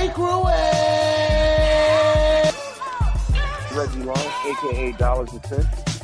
microwave. Reggie Long, a.k.a. Dollars and Cents.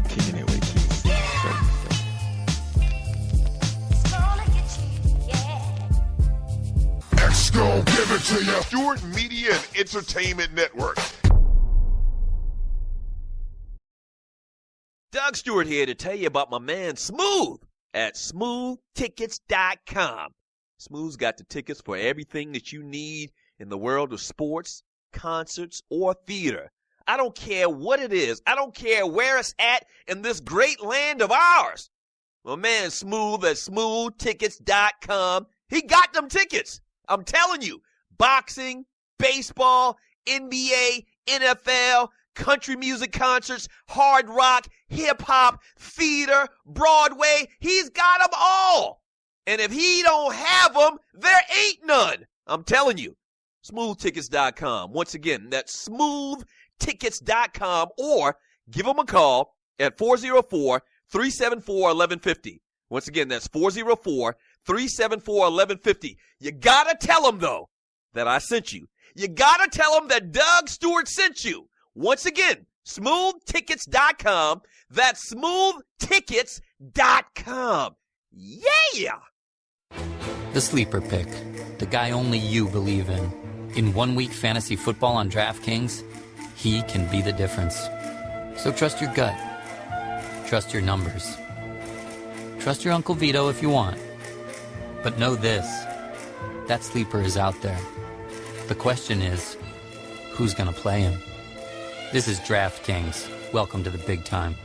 Kicking it with Keith. X gon' give it to you. Stewart Media and Entertainment Network. Doug Stewart here to tell you about my man Smooth at smoothtickets.com. Smooth's got the tickets for everything that you need in the world of sports, concerts, or theater. I don't care what it is. I don't care where it's at in this great land of ours. My man Smooth at smoothtickets.com, he got them tickets. I'm telling you, boxing, baseball, NBA, NFL, country music concerts, hard rock, hip-hop, theater, Broadway, he's got them all. And if he don't have them, there ain't none. I'm telling you. SmoothTickets.com. Once again, that's SmoothTickets.com, or give him a call at 404-374-1150. Once again, that's 404-374-1150. You gotta tell him, though, that I sent you. You gotta tell him that Doug Stewart sent you. Once again, SmoothTickets.com. That's SmoothTickets.com. Yeah! The Sleeper Pick. The guy only you believe in. In 1 week fantasy football on DraftKings, he can be the difference. So trust your gut. Trust your numbers. Trust your Uncle Vito if you want. But know this. That sleeper is out there. The question is, who's going to play him? This is DraftKings. Welcome to the big time.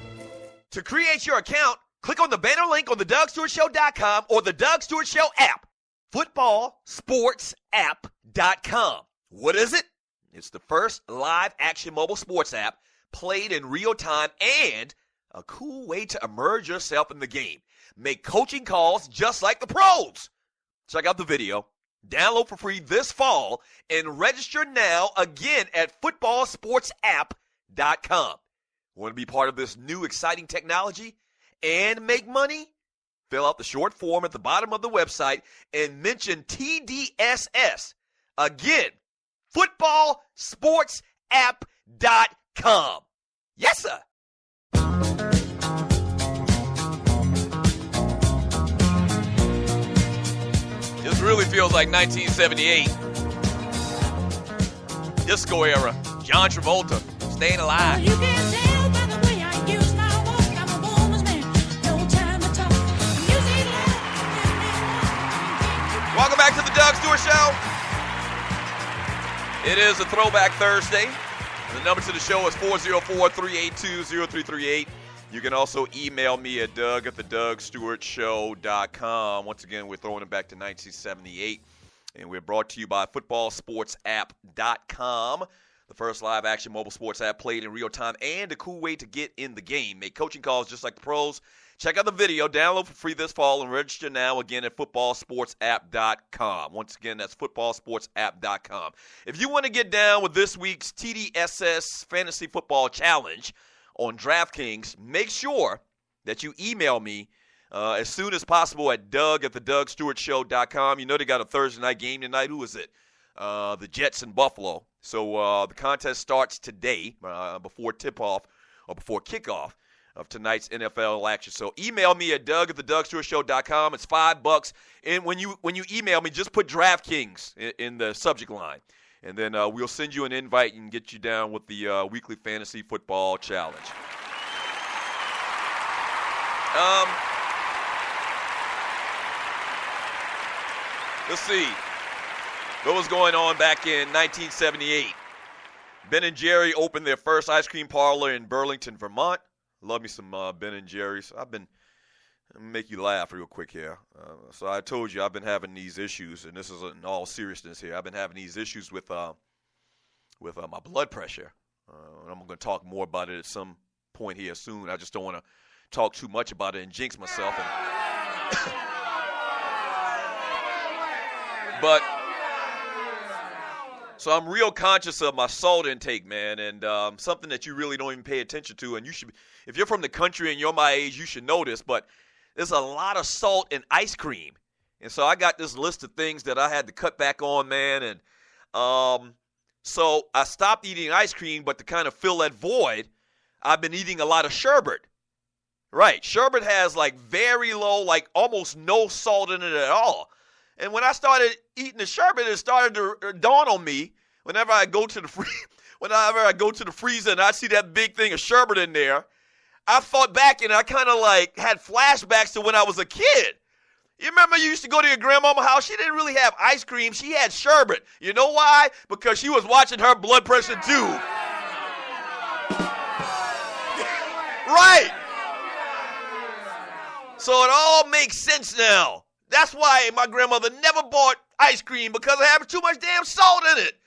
To create your account, click on the banner link on the DougStewartShow.com or the Doug Stewart Show app. FootballSportsApp.com. What is it? It's the first live-action mobile sports app played in real time and a cool way to immerse yourself in the game. Make coaching calls just like the pros. Check out the video. Download for free this fall and register now again at footballsportsapp.com. Want to be part of this new exciting technology and make money? Fill out the short form at the bottom of the website and mention TDSS. Again, footballsportsapp.com. Yes, sir. This really feels like 1978. Disco era. John Travolta, Staying Alive. You can tell by the way I use my walk, I'm a woman's man. No time to talk. Music loud. Welcome back to the Doug Stewart Show. It is a Throwback Thursday. The number to the show is 404-382-0338. You can also email me at doug@thedougstewartshow.com. Once again, we're throwing it back to 1978. And we're brought to you by footballsportsapp.com, the first live-action mobile sports app played in real time and a cool way to get in the game. Make coaching calls just like the pros. Check out the video. Download for free this fall and register now again at footballsportsapp.com. Once again, that's footballsportsapp.com. If you want to get down with this week's TDSS Fantasy Football Challenge on DraftKings, make sure that you email me as soon as possible at doug@thedougstewartshow.com. You know they got a Thursday night game tonight. Who is it? The Jets in Buffalo. So the contest starts today before tip-off or before kickoff of tonight's NFL action. So email me at doug@thedougstewartshow.com. It's $5. And when you email me, just put DraftKings in the subject line. And then we'll send you an invite and get you down with the weekly fantasy football challenge. Let's see. What was going on back in 1978? Ben & Jerry opened their first ice cream parlor in Burlington, Vermont. Love me some Ben & Jerry's. Let me make you laugh real quick here. So I told you I've been having these issues, and this is in all seriousness here. I've been having these issues with my blood pressure. And I'm going to talk more about it at some point here soon. I just don't want to talk too much about it and jinx myself. But so I'm real conscious of my salt intake, man, and something that you really don't even pay attention to. And you should, if you're from the country and you're my age, you should know this. But there's a lot of salt in ice cream, And so I got this list of things that I had to cut back on, man. And so I stopped eating ice cream, but to kind of fill that void, I've been eating a lot of sherbet. Right. Sherbet has like very low, like almost no salt in it at all. And when I started eating the sherbet, it started to dawn on me whenever I go to the freezer and I see that big thing of sherbet in there, I thought back and I kind of like had flashbacks to when I was a kid. You remember you used to go to your grandmama's house? She didn't really have ice cream. She had sherbet. You know why? Because she was watching her blood pressure too. Right. So it all makes sense now. That's why my grandmother never bought ice cream, because it had too much damn salt in it.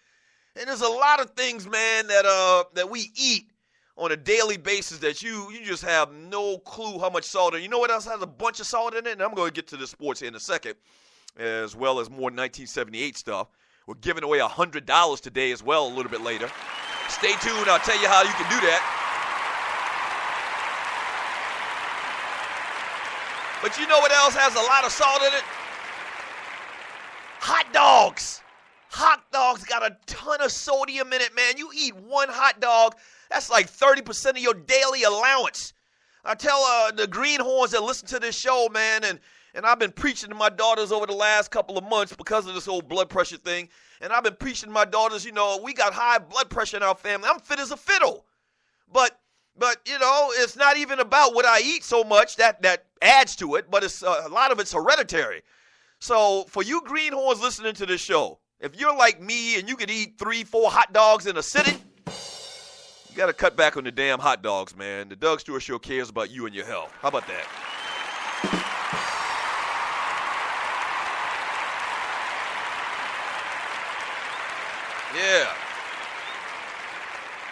And there's a lot of things, man, that we eat on a daily basis that you just have no clue how much salt in it. You know what else has a bunch of salt in it? And I'm going to get to the sports here in a second, as well as more 1978 stuff. We're giving away $100 today as well a little bit later. Stay tuned. I'll tell you how you can do that. But you know what else has a lot of salt in it? Hot dogs. Hot dogs got a ton of sodium in it, man. You eat one hot dog, that's like 30% of your daily allowance. I tell the greenhorns that listen to this show, man, and I've been preaching to my daughters over the last couple of months because of this whole blood pressure thing. And I've been preaching to my daughters, you know, we got high blood pressure in our family. I'm fit as a fiddle. But you know, it's not even about what I eat so much. That adds to it, but it's a lot of it's hereditary. So for you greenhorns listening to this show, if you're like me and you could eat 3-4 hot dogs in a sitting, you got to cut back on the damn hot dogs, man. The Doug Stewart Show cares about you and your health. How about that? Yeah.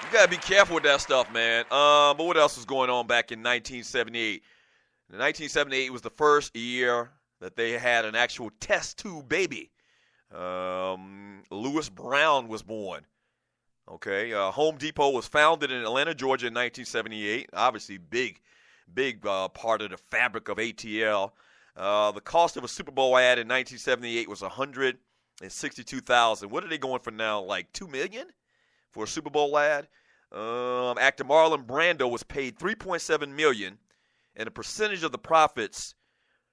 You got to be careful with that stuff, man. But what else was going on back in 1978? 1978 was the first year that they had an actual test tube baby. Lewis Brown was born. Okay, Home Depot was founded in Atlanta, Georgia in 1978. Obviously, big part of the fabric of ATL. The cost of a Super Bowl ad in 1978 was $162,000. What are they going for now? Like $2 million for a Super Bowl ad? Actor Marlon Brando was paid $3.7 million, and a percentage of the profits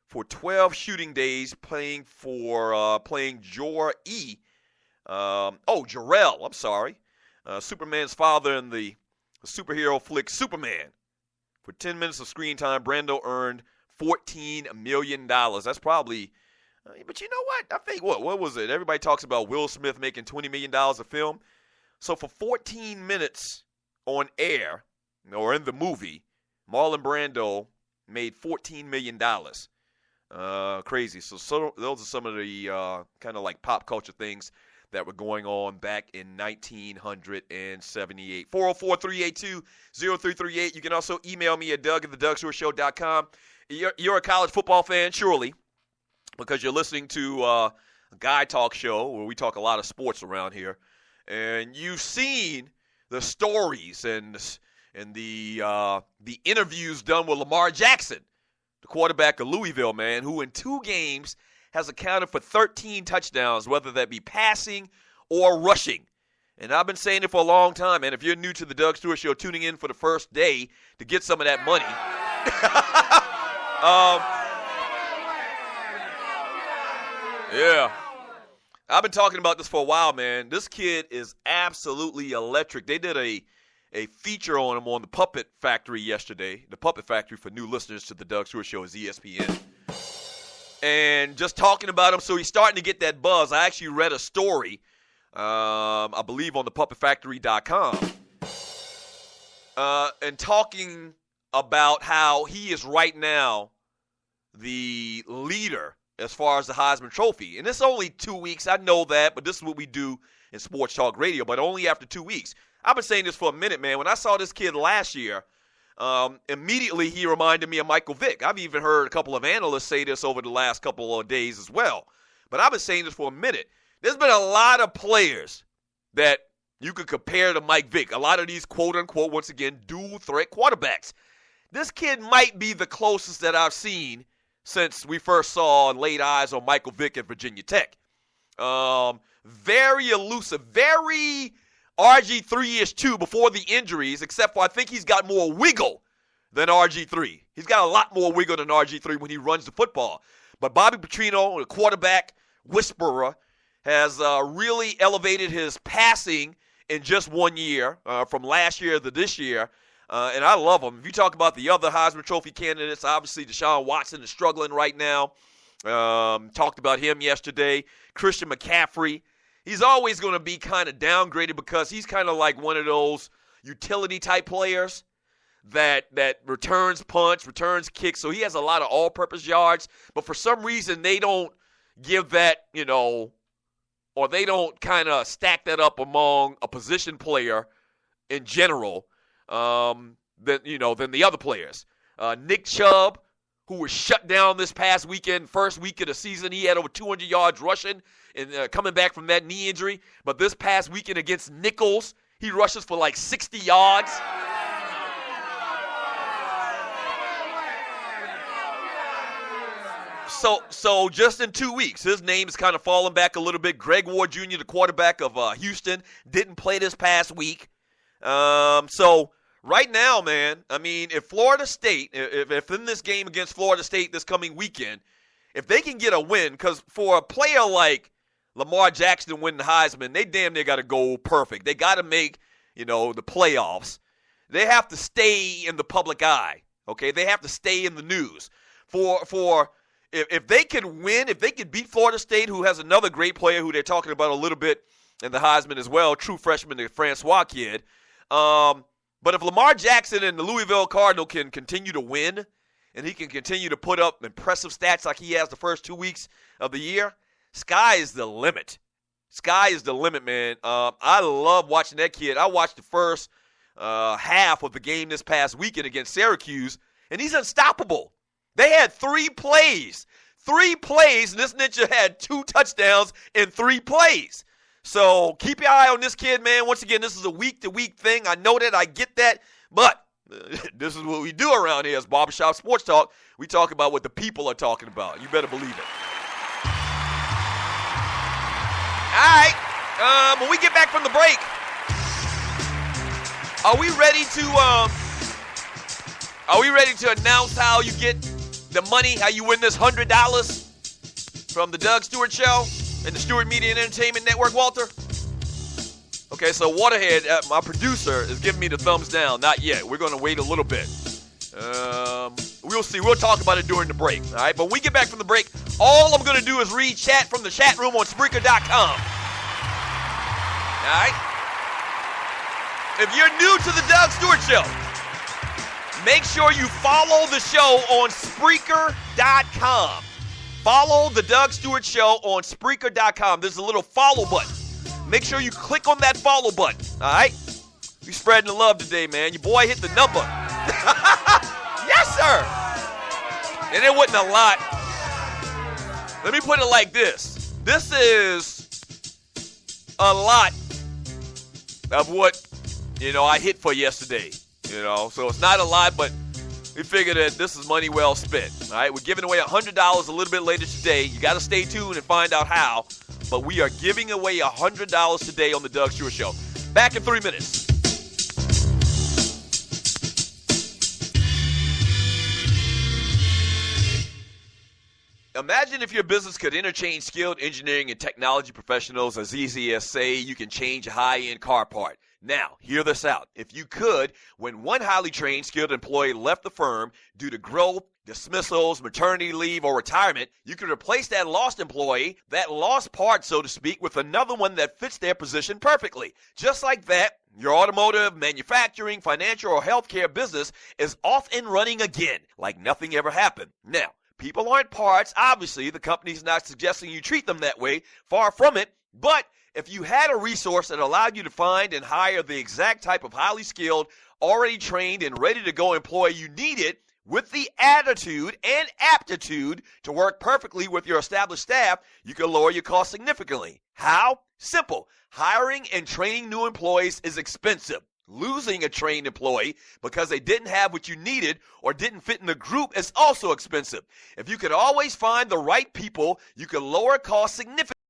for 12 shooting days playing Jor-E. Jor-El, I'm sorry. Superman's father in the superhero flick Superman. For 10 minutes of screen time, Brando earned $14 million. That's probably, but you know what? I think, what was it? Everybody talks about Will Smith making $20 million a film. So for 14 minutes on air, or in the movie, Marlon Brando made $14 million. Crazy. So those are some of the kind of like pop culture things that were going on back in 1978. 404-382-0338. You can also email me at Doug@theDougStewartShow.com. You're a college football fan, surely, because you're listening to a Guy Talk show where we talk a lot of sports around here. And you've seen the stories and the interviews done with Lamar Jackson, the quarterback of Louisville, man, who in 2 games has accounted for 13 touchdowns, whether that be passing or rushing. And I've been saying it for a long time, man. If you're new to the Doug Stewart Show, tuning in for the first day to get some of that money. Yeah. I've been talking about this for a while, man. This kid is absolutely electric. They did a feature on him on the Puppet Factory yesterday. The Puppet Factory, for new listeners to the Doug Stewart Show, is ESPN. And just talking about him, so he's starting to get that buzz. I actually read a story, I believe on the puppetfactory.com, and talking about how he is right now the leader as far as the Heisman Trophy. And it's only 2 weeks. I know that, but this is what we do in Sports Talk Radio, but only after 2 weeks. I've been saying this for a minute, man. When I saw this kid last year, immediately he reminded me of Michael Vick. I've even heard a couple of analysts say this over the last couple of days as well. But I've been saying this for a minute. There's been a lot of players that you could compare to Mike Vick. A lot of these quote-unquote, once again, dual-threat quarterbacks. This kid might be the closest that I've seen since we first saw and laid eyes on Michael Vick at Virginia Tech. Very elusive, very RG3-ish too before the injuries, except for I think he's got more wiggle than RG3. He's got a lot more wiggle than RG3 when he runs the football. But Bobby Petrino, the quarterback whisperer, has really elevated his passing in just 1 year, from last year to this year. And I love him. If you talk about the other Heisman Trophy candidates, obviously Deshaun Watson is struggling right now. Talked about him yesterday. Christian McCaffrey. He's always going to be kind of downgraded because he's kind of like one of those utility-type players that returns punts, returns kicks. So he has a lot of all-purpose yards. But for some reason, they don't give that, or they don't kind of stack that up among a position player in general than the other players. Nick Chubb, who was shut down this past weekend, first week of the season, he had over 200 yards rushing and coming back from that knee injury. But this past weekend against Nichols, he rushes for like 60 yards. So just in 2 weeks, his name is kind of falling back a little bit. Greg Ward Jr., the quarterback of Houston, didn't play this past week. So right now, man, I mean, if Florida State, if in this game against Florida State this coming weekend, if they can get a win, because for a player like Lamar Jackson winning the Heisman, they damn near got to go perfect. They got to make, the playoffs. They have to stay in the public eye, okay? They have to stay in the news. If they can win, if they can beat Florida State, who has another great player who they're talking about a little bit in the Heisman as well, true freshman, the Francois kid. But if Lamar Jackson and the Louisville Cardinal can continue to win, and he can continue to put up impressive stats like he has the first 2 weeks of the year, sky is the limit. Sky is the limit, man. I love watching that kid. I watched the first half of the game this past weekend against Syracuse, and he's unstoppable. They had 3 plays. 3 plays, and this ninja had 2 touchdowns in 3 plays. So keep your eye on this kid, man. Once again, this is a week-to-week thing. I know that. I get that. But this is what we do around here as Barbershop Sports Talk. We talk about what the people are talking about. You better believe it. All right. When we get back from the break, are we ready to announce how you get the money, how you win this $100 from the Doug Stewart Show and the Stewart Media and Entertainment Network, Walter? Okay, so Waterhead, my producer, is giving me the thumbs down. Not yet. We're going to wait a little bit. We'll see. We'll talk about it during the break. All right, but when we get back from the break, all I'm going to do is read chat from the chat room on Spreaker.com. All right? If you're new to the Doug Stewart Show, make sure you follow the show on Spreaker.com. Follow the Doug Stewart Show on Spreaker.com. There's a little follow button. Make sure you click on that follow button, all right? We spreading the love today, man. Your boy hit the number. Yes, sir. And it wasn't a lot. Let me put it like this. This is a lot of what, I hit for yesterday. So it's not a lot, but we figured that this is money well spent. All right, we're giving away $100 a little bit later today. You got to stay tuned and find out how. But we are giving away $100 today on the Doug Stewart Show. Back in 3 minutes. Imagine if your business could interchange skilled engineering and technology professionals as easy as, say, you can change a high-end car part. Now, hear this out. If you could, when one highly trained, skilled employee left the firm due to growth, dismissals, maternity leave, or retirement, you could replace that lost employee, that lost part, so to speak, with another one that fits their position perfectly. Just like that, your automotive, manufacturing, financial, or healthcare business is off and running again, like nothing ever happened. Now, people aren't parts. Obviously, the company's not suggesting you treat them that way. Far from it. But if you had a resource that allowed you to find and hire the exact type of highly skilled, already trained, and ready to go employee you needed with the attitude and aptitude to work perfectly with your established staff, you can lower your costs significantly. How? Simple. Hiring and training new employees is expensive. Losing a trained employee because they didn't have what you needed or didn't fit in the group is also expensive. If you could always find the right people, you could lower costs significantly.